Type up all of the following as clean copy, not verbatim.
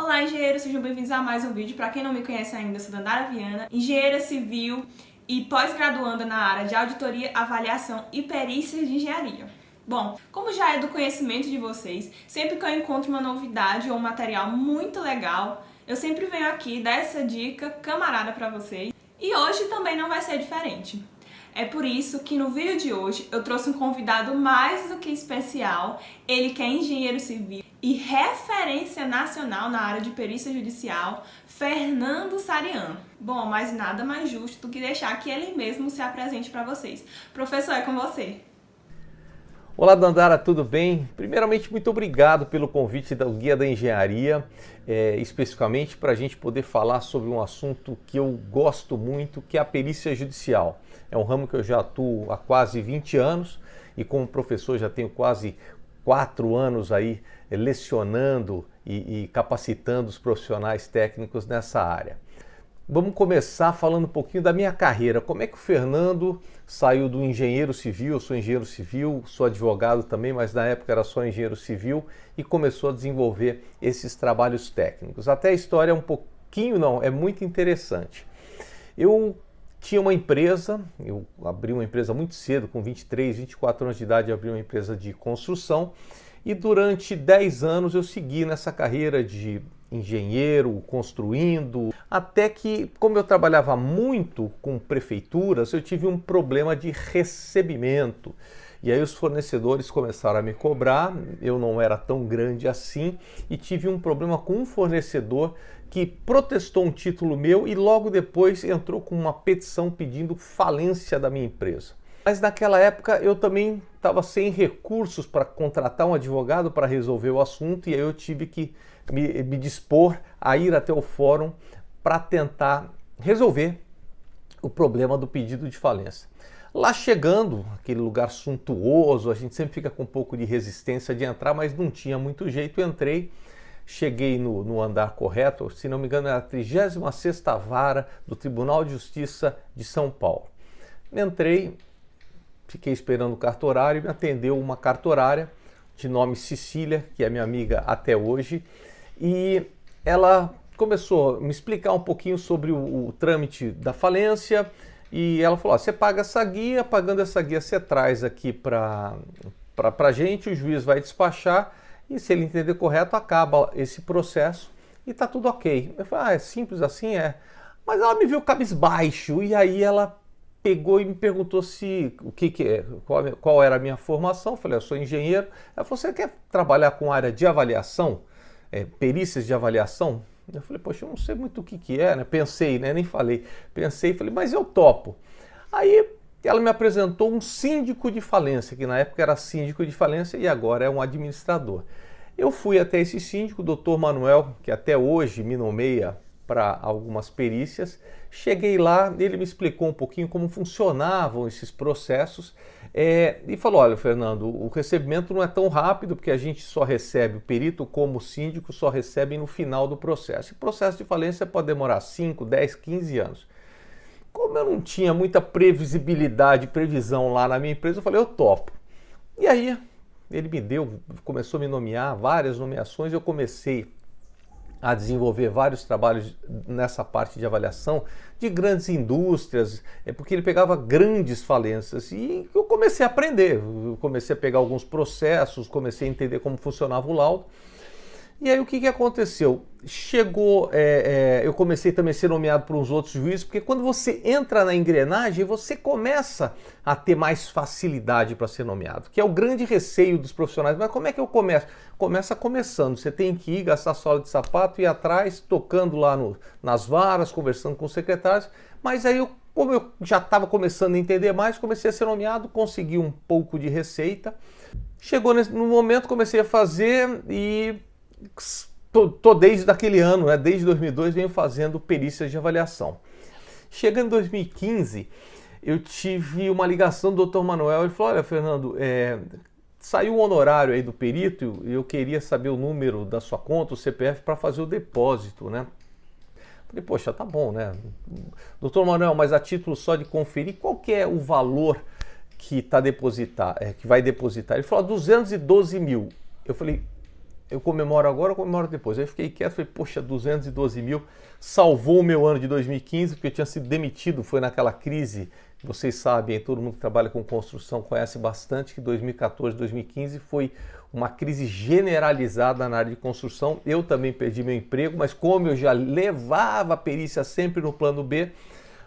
Olá, engenheiros, sejam bem-vindos a mais um vídeo. Para quem não me conhece ainda, eu sou Dandara Viana, engenheira civil e pós-graduanda na área de auditoria, avaliação e perícias de engenharia. Bom, como já é do conhecimento de vocês, sempre que eu encontro uma novidade ou um material muito legal, eu sempre venho aqui dar essa dica camarada para vocês. E hoje também não vai ser diferente. É por isso que no vídeo de hoje eu trouxe um convidado mais do que especial, ele que é engenheiro civil e referência nacional na área de perícia judicial, Fernando Sarian. Bom, mas nada mais justo do que deixar que ele mesmo se apresente para vocês. Professor, é com você. Olá, Dandara, tudo bem? Primeiramente, muito obrigado pelo convite do Guia da Engenharia, especificamente para a gente poder falar sobre um assunto que eu gosto muito, que é a perícia judicial. É um ramo que eu já atuo há quase 20 anos e como professor já tenho quase 4 anos aí lecionando e capacitando os profissionais técnicos nessa área. Vamos começar falando um pouquinho da minha carreira. Como é que o Fernando saiu do engenheiro civil? Eu sou engenheiro civil, sou advogado também, mas na época era só engenheiro civil e começou a desenvolver esses trabalhos técnicos. Até a história é um pouquinho, não, é muito interessante. Eu tinha uma empresa, eu abri uma empresa muito cedo, com 23, 24 anos de idade, eu abri uma empresa de construção e durante 10 anos eu segui nessa carreira de engenheiro, construindo, até que, como eu trabalhava muito com prefeituras, eu tive um problema de recebimento. E aí os fornecedores começaram a me cobrar, eu não era tão grande assim, e tive um problema com um fornecedor que protestou um título meu e logo depois entrou com uma petição pedindo falência da minha empresa. Mas naquela época eu também estava sem recursos para contratar um advogado para resolver o assunto e aí eu tive que me dispor a ir até o fórum para tentar resolver o problema do pedido de falência. Lá chegando, aquele lugar suntuoso, a gente sempre fica com um pouco de resistência de entrar, mas não tinha muito jeito, eu entrei. Cheguei no andar correto, se não me engano era a 36ª Vara do Tribunal de Justiça de São Paulo. Entrei, fiquei esperando o cartorário, me atendeu uma cartorária de nome Cecília, que é minha amiga até hoje, e ela começou a me explicar um pouquinho sobre o trâmite da falência, e ela falou, você paga essa guia, pagando essa guia você traz aqui para a gente, o juiz vai despachar, e se ele entender correto, acaba esse processo e tá tudo ok. Eu falei, é simples assim? É. Mas ela me viu cabisbaixo e aí ela pegou e me perguntou qual era a minha formação. Eu falei, eu sou engenheiro. Ela falou, você quer trabalhar com área de avaliação? Perícias de avaliação? Eu falei, poxa, eu não sei muito o que é, né? Pensei, né? Nem falei. Pensei e falei, mas eu topo. Aí ela me apresentou um síndico de falência, que na época era síndico de falência e agora é um administrador. Eu fui até esse síndico, o Dr. Manuel, que até hoje me nomeia para algumas perícias. Cheguei lá, ele me explicou um pouquinho como funcionavam esses processos e falou, olha, Fernando, o recebimento não é tão rápido porque a gente só recebe, o perito como o síndico só recebe no final do processo. E o processo de falência pode demorar 5, 10, 15 anos. Como eu não tinha muita previsibilidade, previsão lá na minha empresa, eu falei, eu topo. E aí ele começou a me nomear, várias nomeações, eu comecei a desenvolver vários trabalhos nessa parte de avaliação de grandes indústrias, porque ele pegava grandes falências e eu comecei a aprender, eu comecei a pegar alguns processos, comecei a entender como funcionava o laudo. E aí o que aconteceu? Chegou, eu comecei também a ser nomeado por uns outros juízes, porque quando você entra na engrenagem, você começa a ter mais facilidade para ser nomeado, que é o grande receio dos profissionais. Mas como é que eu começo? Começa começando, você tem que ir, gastar sola de sapato, ir atrás, tocando lá nas varas, conversando com os secretários, mas aí como eu já estava começando a entender mais, comecei a ser nomeado, consegui um pouco de receita. Chegou no momento, comecei a fazer e tô desde aquele ano, né? Desde 2002 venho fazendo perícias de avaliação. Chegando em 2015, eu tive uma ligação do Dr. Manuel, ele falou, olha, Fernando, saiu um honorário aí do perito e eu queria saber o número da sua conta, o CPF, para fazer o depósito, né? Falei, poxa, tá bom, né? Dr. Manuel, mas a título só de conferir, qual que é o valor que vai depositar? Ele falou, 212 mil. Eu falei, eu comemoro agora ou comemoro depois? Aí eu fiquei quieto, falei, poxa, 212 mil, salvou o meu ano de 2015, porque eu tinha sido demitido, foi naquela crise, vocês sabem, todo mundo que trabalha com construção conhece bastante, que 2014, 2015 foi uma crise generalizada na área de construção. Eu também perdi meu emprego, mas como eu já levava a perícia sempre no plano B,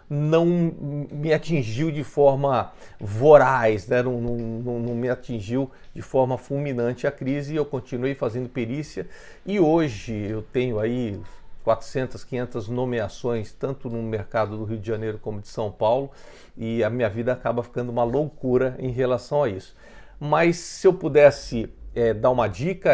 não me atingiu de forma voraz, né? Não me atingiu de forma fulminante a crise, e eu continuei fazendo perícia, e hoje eu tenho aí 400, 500 nomeações, tanto no mercado do Rio de Janeiro como de São Paulo, e a minha vida acaba ficando uma loucura em relação a isso. Mas se eu pudesse dar uma dica,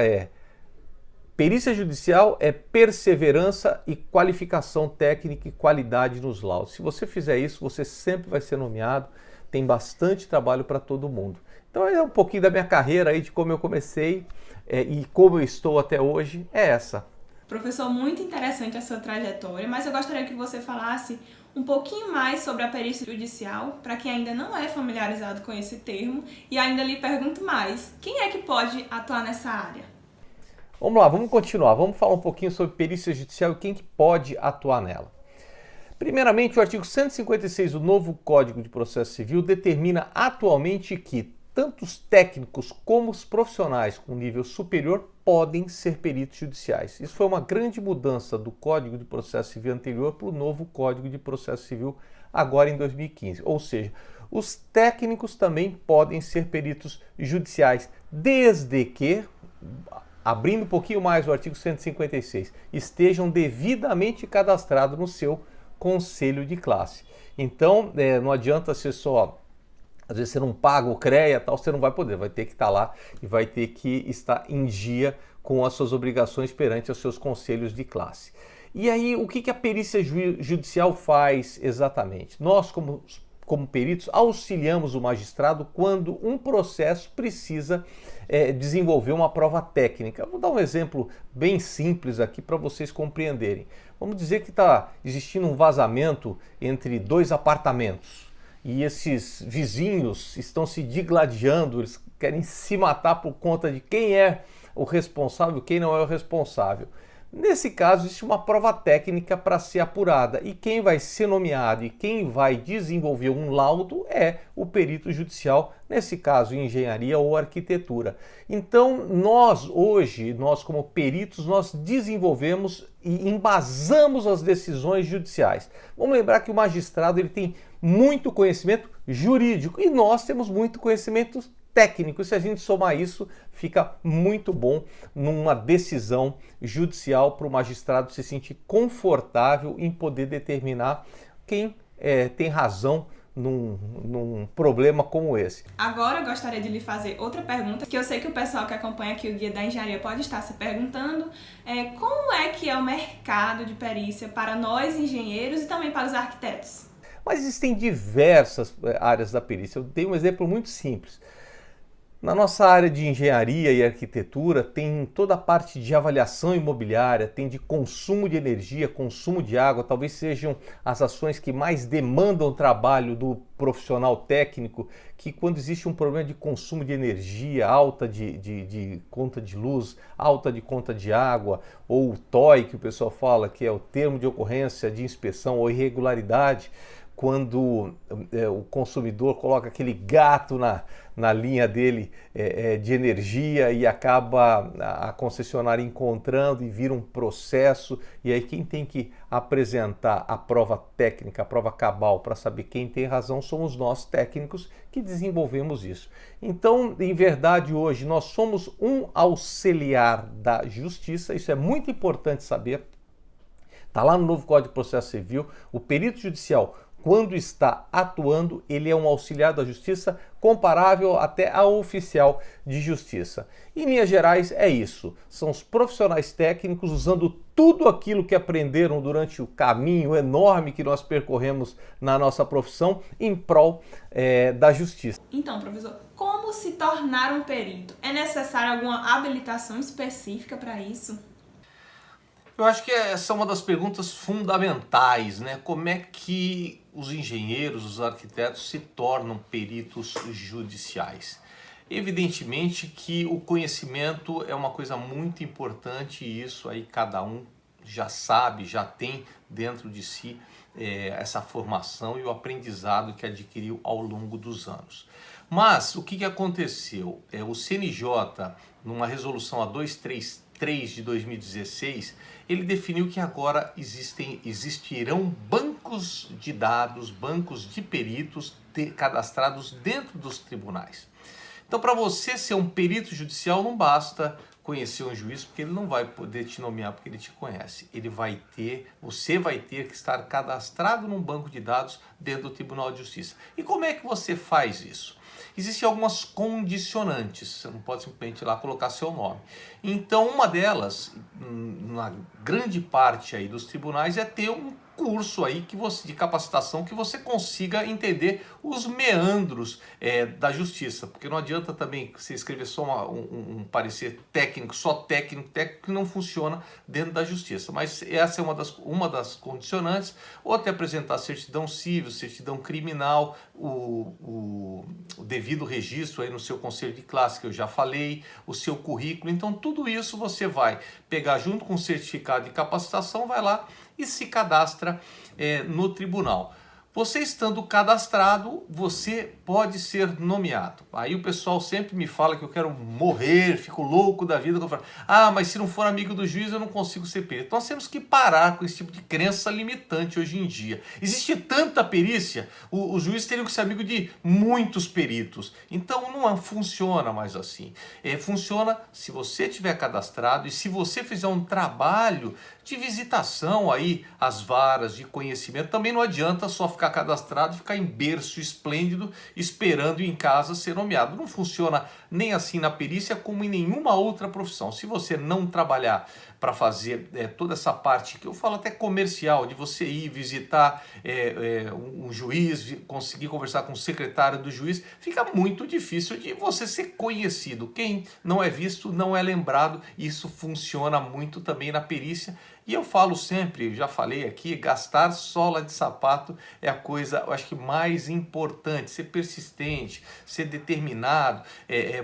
perícia judicial é perseverança e qualificação técnica e qualidade nos laudos. Se você fizer isso, você sempre vai ser nomeado, tem bastante trabalho para todo mundo. Então é um pouquinho da minha carreira aí, de como eu comecei e como eu estou até hoje, é essa. Professor, muito interessante a sua trajetória, mas eu gostaria que você falasse um pouquinho mais sobre a perícia judicial, para quem ainda não é familiarizado com esse termo, e ainda lhe pergunto mais, quem é que pode atuar nessa área? Vamos lá, vamos continuar. Vamos falar um pouquinho sobre perícia judicial e quem que pode atuar nela. Primeiramente, o artigo 156 do novo Código de Processo Civil determina atualmente que tanto os técnicos como os profissionais com nível superior podem ser peritos judiciais. Isso foi uma grande mudança do Código de Processo Civil anterior para o novo Código de Processo Civil agora em 2015. Ou seja, os técnicos também podem ser peritos judiciais, desde que, abrindo um pouquinho mais o artigo 156, estejam devidamente cadastrados no seu conselho de classe. Então, não adianta ser só, às vezes você não paga o CREA, tal, você não vai poder, vai ter que estar lá e vai ter que estar em dia com as suas obrigações perante os seus conselhos de classe. E aí, o que a perícia judicial faz exatamente? Nós, como peritos, auxiliamos o magistrado quando um processo precisa desenvolver uma prova técnica. Vou dar um exemplo bem simples aqui para vocês compreenderem. Vamos dizer que está existindo um vazamento entre dois apartamentos e esses vizinhos estão se digladiando, eles querem se matar por conta de quem é o responsável e quem não é o responsável. Nesse caso, existe uma prova técnica para ser apurada, e quem vai ser nomeado e quem vai desenvolver um laudo é o perito judicial, nesse caso engenharia ou arquitetura. Então, nós como peritos, nós desenvolvemos e embasamos as decisões judiciais. Vamos lembrar que o magistrado ele tem muito conhecimento jurídico e nós temos muito conhecimento técnico. Se a gente somar isso, fica muito bom numa decisão judicial para o magistrado se sentir confortável em poder determinar quem tem razão num problema como esse. Agora eu gostaria de lhe fazer outra pergunta, que eu sei que o pessoal que acompanha aqui o Guia da Engenharia pode estar se perguntando, como é que é o mercado de perícia para nós engenheiros e também para os arquitetos? Mas existem diversas áreas da perícia. Eu dei um exemplo muito simples. Na nossa área de engenharia e arquitetura tem toda a parte de avaliação imobiliária, tem de consumo de energia, consumo de água, talvez sejam as ações que mais demandam trabalho do profissional técnico, que quando existe um problema de consumo de energia, alta de conta de luz, alta de conta de água, ou o TOI, que o pessoal fala, que é o termo de ocorrência de inspeção ou irregularidade, quando o consumidor coloca aquele gato na linha dele de energia e acaba a concessionária encontrando e vira um processo, e aí quem tem que apresentar a prova técnica, a prova cabal para saber quem tem razão somos nós técnicos que desenvolvemos isso. Então, em verdade, hoje nós somos um auxiliar da justiça, isso é muito importante saber, está lá no novo Código de Processo Civil, o perito judicial, quando está atuando, ele é um auxiliar da justiça comparável até ao oficial de justiça. Em linhas gerais, é isso. São os profissionais técnicos usando tudo aquilo que aprenderam durante o caminho enorme que nós percorremos na nossa profissão em prol da justiça. Então, professor, como se tornar um perito? É necessária alguma habilitação específica para isso? Eu acho que essa é uma das perguntas fundamentais, né? Como é que os engenheiros, os arquitetos se tornam peritos judiciais? Evidentemente que o conhecimento é uma coisa muito importante e isso aí cada um já sabe, já tem dentro de si essa formação e o aprendizado que adquiriu ao longo dos anos. Mas o que aconteceu? O CNJ, numa resolução a 233 de 2016, ele definiu que agora existirão bancos de dados, bancos de peritos cadastrados dentro dos tribunais. Então, para você ser um perito judicial, não basta conhecer um juiz, porque ele não vai poder te nomear porque ele te conhece. Você vai ter que estar cadastrado num banco de dados dentro do Tribunal de Justiça. E como é que você faz isso? Existem algumas condicionantes, você não pode simplesmente ir lá colocar seu nome. Então, uma delas, na grande parte aí dos tribunais, é ter um curso aí de capacitação que você consiga entender os meandros da justiça, porque não adianta também você escrever só um parecer técnico, só técnico que não funciona dentro da justiça. Mas essa é uma das condicionantes. Outra é apresentar certidão civil, certidão criminal, o devido registro aí no seu conselho de classe, que eu já falei, o seu currículo. Então tudo isso você vai pegar junto com o certificado de capacitação, vai lá e se cadastra no tribunal. Você estando cadastrado, você pode ser nomeado. Aí o pessoal sempre me fala que eu quero morrer, fico louco da vida. Eu falo, mas se não for amigo do juiz eu não consigo ser perito. Nós temos que parar com esse tipo de crença limitante hoje em dia. Existe tanta perícia, o juiz teria que ser amigo de muitos peritos. Então não funciona mais assim. Funciona se você tiver cadastrado e se você fizer um trabalho de visitação aí às varas de conhecimento. Também não adianta só ficar cadastrado e ficar em berço esplêndido esperando em casa ser nomeado. Não funciona nem assim na perícia como em nenhuma outra profissão. Se você não trabalhar para fazer toda essa parte que eu falo até comercial, de você ir visitar um juiz, conseguir conversar com o secretário do juiz, fica muito difícil de você ser conhecido. Quem não é visto não é lembrado. Isso funciona muito também na perícia. E eu falo sempre, já falei aqui, gastar sola de sapato é a coisa, eu acho que mais importante. Ser persistente, ser determinado,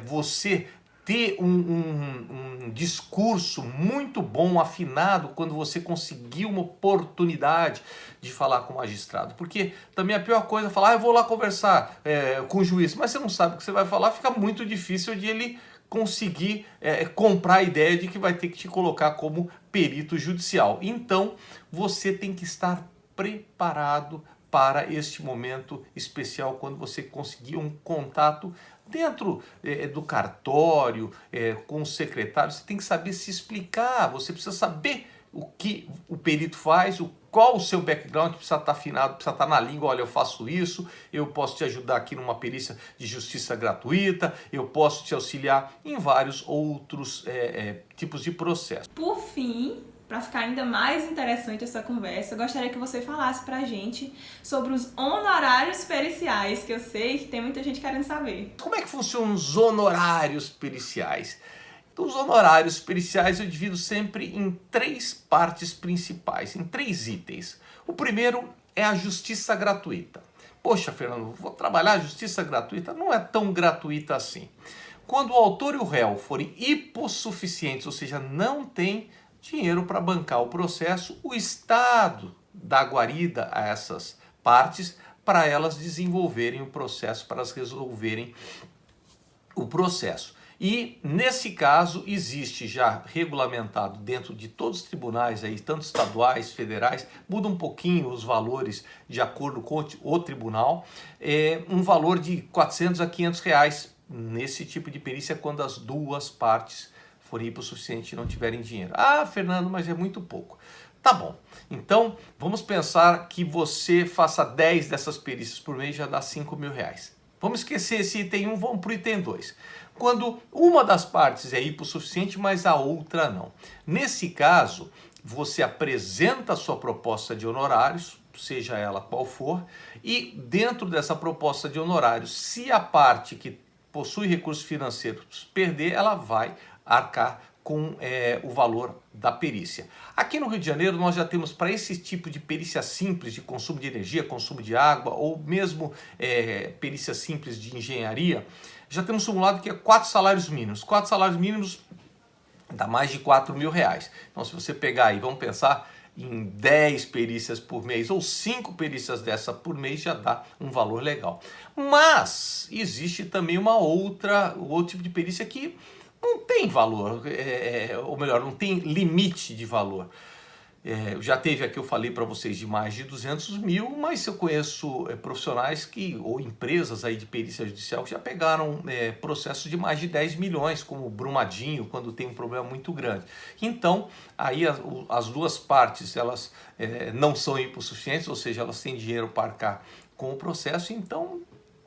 você ter um discurso muito bom, afinado, quando você conseguir uma oportunidade de falar com o magistrado. Porque também a pior coisa é falar, eu vou lá conversar com o juiz, mas você não sabe o que você vai falar, fica muito difícil de ele conseguir comprar a ideia de que vai ter que te colocar como perito judicial. Então, você tem que estar preparado para este momento especial, quando você conseguir um contato dentro do cartório, com o secretário. Você tem que saber se explicar, você precisa saber o que o perito faz, qual o seu background, precisa estar afinado, precisa estar na língua. Olha, eu faço isso, eu posso te ajudar aqui numa perícia de justiça gratuita, eu posso te auxiliar em vários outros tipos de processo. Por fim, para ficar ainda mais interessante essa conversa, eu gostaria que você falasse pra gente sobre os honorários periciais, que eu sei que tem muita gente querendo saber. Como é que funcionam os honorários periciais? Então, os honorários periciais eu divido sempre em 3 partes principais, em 3 itens. O primeiro é a justiça gratuita. Poxa, Fernando, vou trabalhar a justiça gratuita? Não é tão gratuita assim. Quando o autor e o réu forem hipossuficientes, ou seja, não tem dinheiro para bancar o processo, o Estado dá guarida a essas partes para elas desenvolverem o processo, para elas resolverem o processo. E nesse caso existe já regulamentado dentro de todos os tribunais, aí, tanto estaduais, federais, muda um pouquinho os valores de acordo com o tribunal, um valor de 400 a 500 reais nesse tipo de perícia, quando as duas partes forem hipossuficientes e não tiverem dinheiro. Ah, Fernando, mas é muito pouco. Tá bom, então vamos pensar que você faça 10 dessas perícias por mês, já dá 5 mil reais. Vamos esquecer esse item 1, vamos para o item 2. Quando uma das partes é hipossuficiente, mas a outra não. Nesse caso, você apresenta a sua proposta de honorários, seja ela qual for, e dentro dessa proposta de honorários, se a parte que possui recursos financeiros perder, ela vai arcar com o valor da perícia. Aqui no Rio de Janeiro nós já temos, para esse tipo de perícia simples de consumo de energia, consumo de água, ou mesmo perícia simples de engenharia, já temos simulado que é 4 salários mínimos. 4 salários mínimos dá mais de R$ 4.000. Então, se você pegar aí, vamos pensar em 10 perícias por mês ou 5 perícias dessa por mês, já dá um valor legal. Mas existe também outro tipo de perícia que não tem valor, ou melhor, não tem limite de valor. Já teve aqui, eu falei para vocês, de mais de 200 mil, mas eu conheço profissionais ou empresas aí de perícia judicial que já pegaram processos de mais de 10 milhões, como o Brumadinho, quando tem um problema muito grande. Então, aí as duas partes, elas não são hipossuficientes, ou seja, elas têm dinheiro para arcar com o processo, então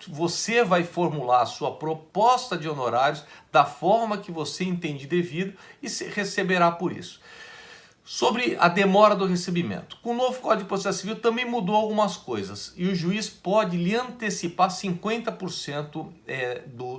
você vai formular a sua proposta de honorários da forma que você entende devido e receberá por isso. Sobre a demora do recebimento. Com o novo Código de Processo Civil também mudou algumas coisas e o juiz pode lhe antecipar 50%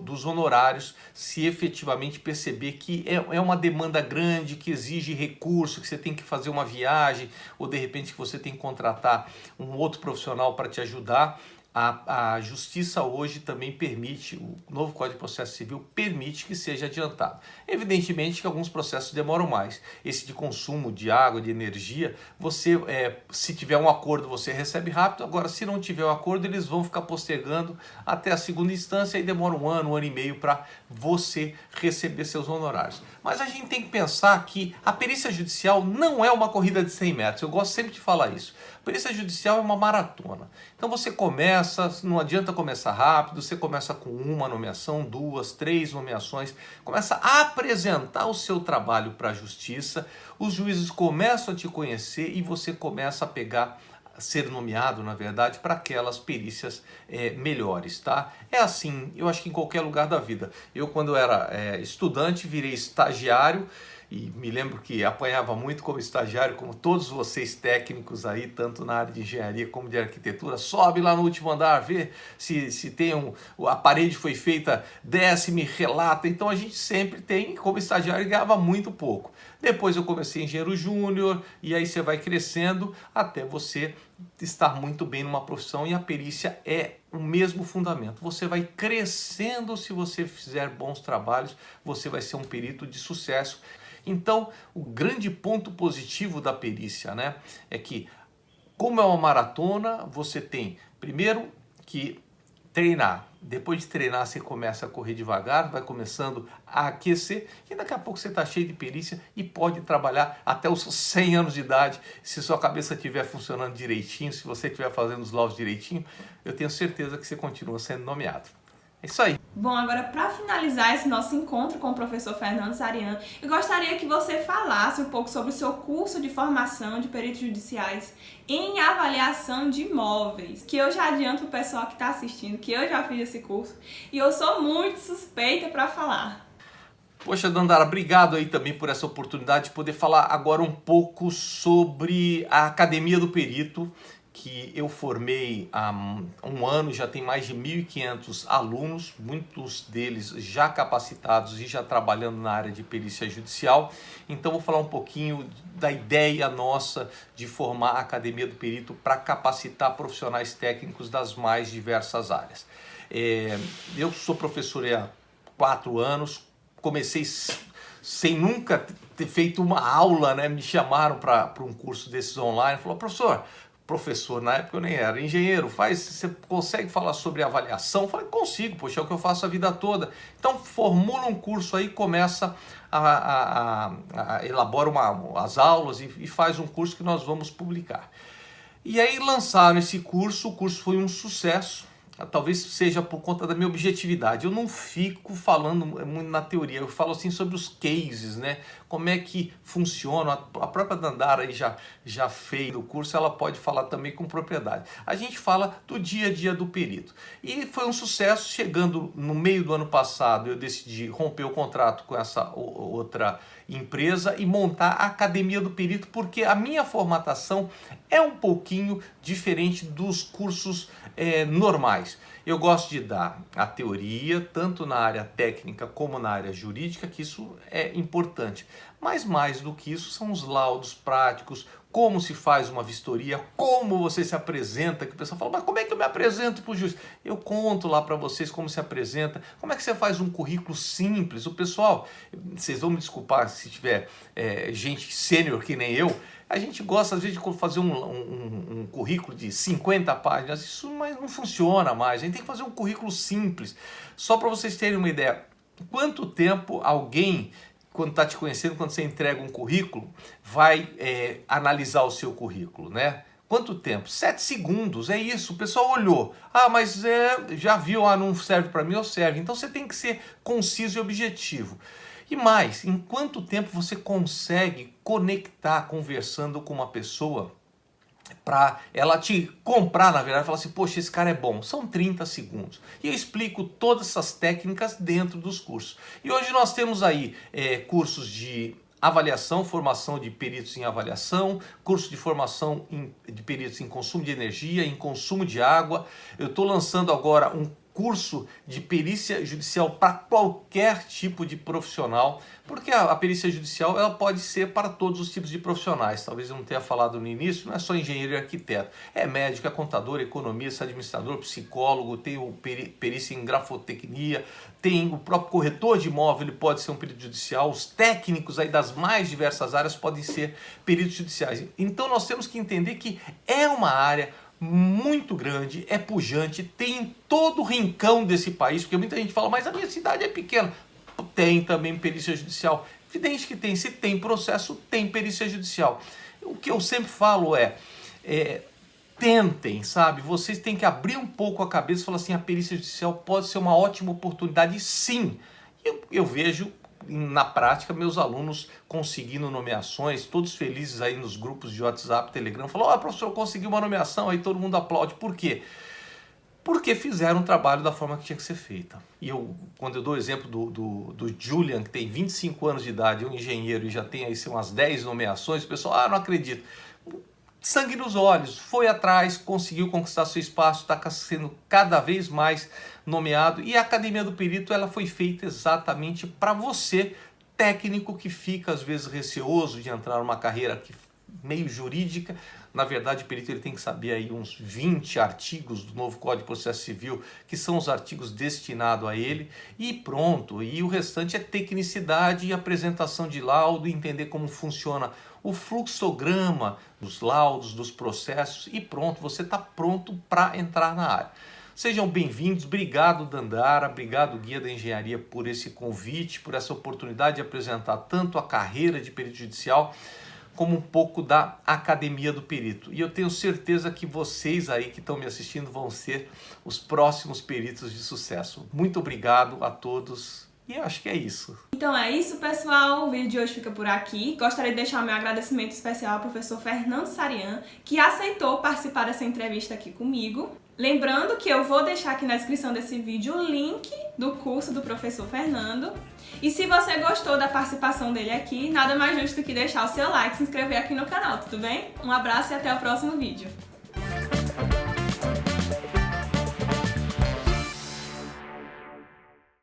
dos honorários se efetivamente perceber que é uma demanda grande, que exige recurso, que você tem que fazer uma viagem ou de repente que você tem que contratar um outro profissional para te ajudar. A Justiça hoje também permite, o novo Código de Processo Civil permite que seja adiantado. Evidentemente que alguns processos demoram mais. Esse de consumo de água, de energia, se tiver um acordo você recebe rápido, agora se não tiver um acordo eles vão ficar postergando até a segunda instância e demora um ano e meio para você receber seus honorários. Mas a gente tem que pensar que a perícia judicial não é uma corrida de 100 metros, eu gosto sempre de falar isso. A perícia judicial é uma maratona. Então você começa, não adianta começar rápido, você começa com uma nomeação, 2, 3 nomeações, começa a apresentar o seu trabalho para a justiça, os juízes começam a te conhecer e você começa a ser nomeado, na verdade, para aquelas perícias melhores, tá? É assim, eu acho que em qualquer lugar da vida. Eu, quando era estudante, virei estagiário, e me lembro que apanhava muito como estagiário, como todos vocês técnicos aí, tanto na área de engenharia como de arquitetura. Sobe lá no último andar, vê se tem a parede foi feita, desce, me relata. Então a gente sempre tem, como estagiário, ganhava muito pouco. Depois eu comecei engenheiro júnior e aí você vai crescendo até você estar muito bem numa profissão e a perícia é o mesmo fundamento. Você vai crescendo, se você fizer bons trabalhos, você vai ser um perito de sucesso. Então, o grande ponto positivo da perícia, né, é que, como é uma maratona, você tem, primeiro, que treinar. Depois de treinar, você começa a correr devagar, vai começando a aquecer e daqui a pouco você está cheio de perícia e pode trabalhar até os 100 anos de idade. Se sua cabeça estiver funcionando direitinho, se você estiver fazendo os laudos direitinho, eu tenho certeza que você continua sendo nomeado. É isso aí. Bom, agora para finalizar esse nosso encontro com o professor Fernando Sarian, eu gostaria que você falasse um pouco sobre o seu curso de formação de peritos judiciais em avaliação de imóveis, que eu já adianto para o pessoal que está assistindo que eu já fiz esse curso e eu sou muito suspeita para falar. Poxa, Dandara, obrigado aí também por essa oportunidade de poder falar agora um pouco sobre a Academia do Perito, que eu formei há um ano, já tem mais de 1.500 alunos, muitos deles já capacitados e já trabalhando na área de perícia judicial. Então vou falar um pouquinho da ideia nossa de formar a Academia do Perito para capacitar profissionais técnicos das mais diversas áreas. Eu sou professor há 4 anos, comecei sem nunca ter feito uma aula, né? Me chamaram para um curso desses online, falou, professor, na época eu nem era engenheiro, você consegue falar sobre avaliação? Eu falei, consigo, poxa, é o que eu faço a vida toda. Então formula um curso aí, começa elabora as aulas e faz um curso que nós vamos publicar. E aí lançaram esse curso, o curso foi um sucesso. Talvez seja por conta da minha objetividade. Eu não fico falando muito na teoria, eu falo assim sobre os cases, né? Como é que funciona. A própria Dandara aí já fez o curso, ela pode falar também com propriedade. A gente fala do dia a dia do perito. E foi um sucesso. Chegando no meio do ano passado, eu decidi romper o contrato com essa outra empresa e montar a Academia do Perito, porque a minha formatação é um pouquinho diferente dos cursos normais. Eu gosto de dar a teoria, tanto na área técnica como na área jurídica, que isso é importante. Mas mais do que isso são os laudos práticos, como se faz uma vistoria, como você se apresenta, que o pessoal fala, mas como é que eu me apresento para o juiz? Eu conto lá para vocês como se apresenta, como é que você faz um currículo simples. O pessoal, vocês vão me desculpar se tiver gente sênior que nem eu, a gente gosta às vezes de fazer um currículo de 50 páginas, isso mas não funciona mais, a gente tem que fazer um currículo simples. Só para vocês terem uma ideia, quanto tempo alguém, quando está te conhecendo, quando você entrega um currículo, vai analisar o seu currículo, né? Quanto tempo? 7 segundos, é isso. O pessoal olhou. Ah, mas já viu, não serve para mim ou serve. Então você tem que ser conciso e objetivo. E mais, em quanto tempo você consegue conectar conversando com uma pessoa para ela te comprar, na verdade, falar assim, poxa, esse cara é bom. São 30 segundos. E eu explico todas essas técnicas dentro dos cursos. E hoje nós temos aí cursos de avaliação, formação de peritos em avaliação, curso de formação de peritos em consumo de energia, em consumo de água. Eu estou lançando agora um curso de perícia judicial para qualquer tipo de profissional, porque a perícia judicial ela pode ser para todos os tipos de profissionais. Talvez eu não tenha falado no início, não é só engenheiro e arquiteto. É médico, é contador, economista, administrador, psicólogo, tem o perícia em grafotecnia, tem o próprio corretor de imóvel, ele pode ser um perito judicial, os técnicos aí das mais diversas áreas podem ser peritos judiciais. Então nós temos que entender que é uma área muito grande, é pujante, tem em todo o rincão desse país, porque muita gente fala, mas a minha cidade é pequena. Tem também perícia judicial. Evidente que tem, se tem processo, tem perícia judicial. O que eu sempre falo tentem, sabe? Vocês têm que abrir um pouco a cabeça e falar assim, a perícia judicial pode ser uma ótima oportunidade, sim. Eu vejo na prática meus alunos conseguindo nomeações, todos felizes aí nos grupos de WhatsApp, Telegram, falam, professor, conseguiu uma nomeação, aí todo mundo aplaude. Por quê? Porque fizeram o trabalho da forma que tinha que ser feita. E quando eu dou o exemplo do Julian, que tem 25 anos de idade, é um engenheiro e já tem aí umas 10 nomeações, o pessoal, não acredito. Sangue nos olhos, foi atrás, conseguiu conquistar seu espaço, está sendo cada vez mais nomeado. E a Academia do Perito ela foi feita exatamente para você, técnico que fica às vezes receoso de entrar numa carreira meio jurídica. Na verdade, o perito ele tem que saber aí uns 20 artigos do novo Código de Processo Civil, que são os artigos destinados a ele, e pronto. E o restante é tecnicidade e apresentação de laudo, entender como funciona o fluxograma dos laudos, dos processos, e pronto, você está pronto para entrar na área. Sejam bem-vindos, obrigado Dandara, obrigado Guia da Engenharia por esse convite, por essa oportunidade de apresentar tanto a carreira de perito judicial, como um pouco da Academia do Perito. E eu tenho certeza que vocês aí que estão me assistindo vão ser os próximos peritos de sucesso. Muito obrigado a todos e eu acho que é isso. Então é isso, pessoal. O vídeo de hoje fica por aqui. Gostaria de deixar o meu agradecimento especial ao professor Fernando Sarian, que aceitou participar dessa entrevista aqui comigo. Lembrando que eu vou deixar aqui na descrição desse vídeo o link do curso do professor Fernando. E se você gostou da participação dele aqui, nada mais justo que deixar o seu like e se inscrever aqui no canal, tudo bem? Um abraço e até o próximo vídeo.